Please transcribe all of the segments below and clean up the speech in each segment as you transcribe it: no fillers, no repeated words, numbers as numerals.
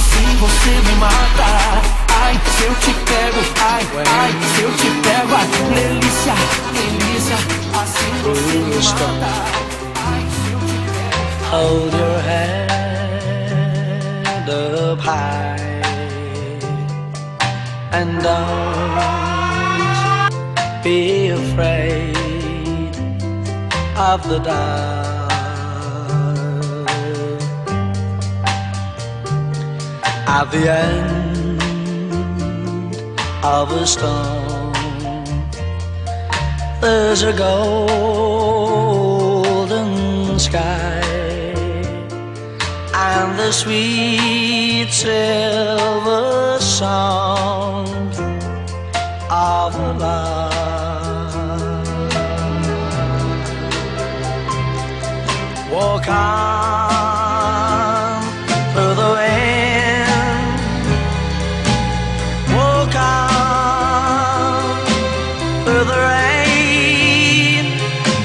assim você me mata. Ai, se eu te pego, ai, ai, se eu te pego, ai, delícia, delícia, assim você me mata. Ai, se eu te pego. Hold your head up high and don't be afraid of the dark. At the end of a storm, there's a golden sky and the sweet silver sound of love. Walk on through the wind, walk on through the rain,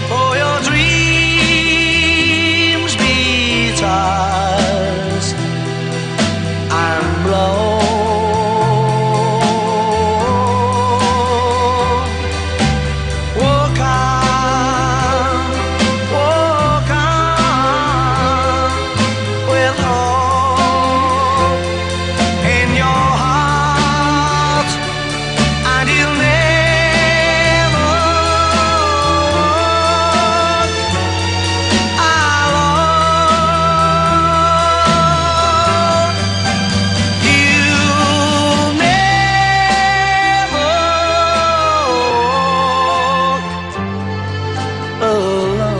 for your dreams be tossed and blown. Walk on with hope in your heart, and you'll never walk alone. You'll never walk alone.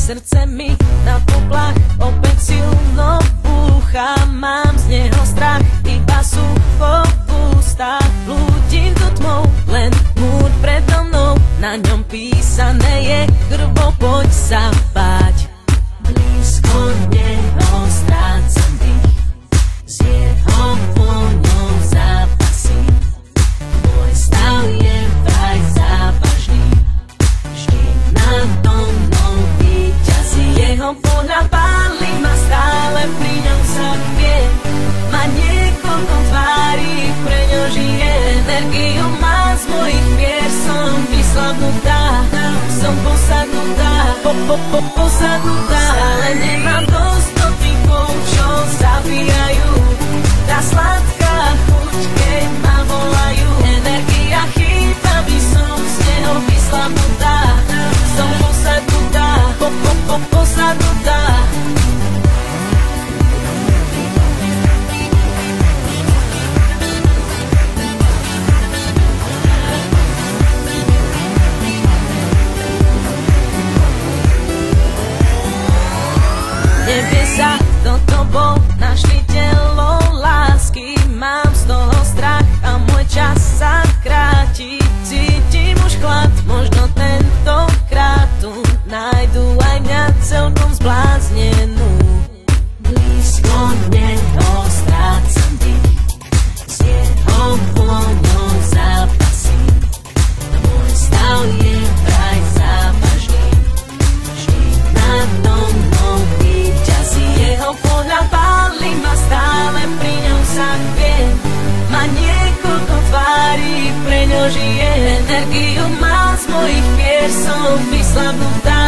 Srdce mi na poplach opäť silno búcha, mám z neho strach, iba sucho v ústach. Blúdim tu tmou, len múr predo mnou, na ňom písané je krvou, poď sa báť. Blízko neho strácam dých, s jeho vôňou zápasím. Môj stav je vraj závažný, vždy nado mnou víťazí. Jeho pohľad pálí ma stále, pri ňom sa vie. Má niekoľko tvári, pre ňo žije. Energiu má z mojich pier, som vyslabnutá, som posadnutá, posadnutá. Ale nemám dosť dotykov, čo zabíjajú. Tá sladká chuť, keď ma volajú. Energia chýba, by som z neho vyslabnutá, som posadnutá, posadnutá. Nebesa do tobou našli telo lásky, mám z toho strach a môj čas sa kráti. Cítim už chlad, možno tentokrát tu nájdu aj mňa celkom zbláznenú. Blízko neho strácam dých, s jeho vôňou zápasím. Môj stav je vraj závažný, vždy nado mnou víťazí. Jeho pohľad pálí ma stále, pri ňom sa chviem. Má niekoľko tvári, pre ňo žije. Energiu má z mojich pier, som vyslabnutá,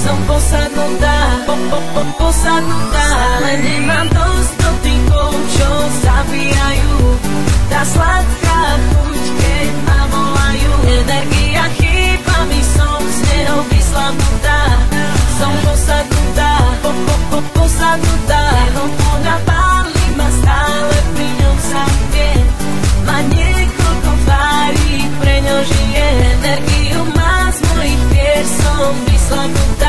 som posadnutá, posadnutá. Ale nemám dosť dotykov, čo zabíjajú. Tá sladká chuť, keď ma volajú. Energia chýba mi, som z neho vyslabnutá, som posadnutá, posadnutá. Jeho pohľad pálí ma stále, pri ňom sa chviem. Má niekoľko tvári, pre ňo žije. Energiu má z mojich pier, som vyslabnutá,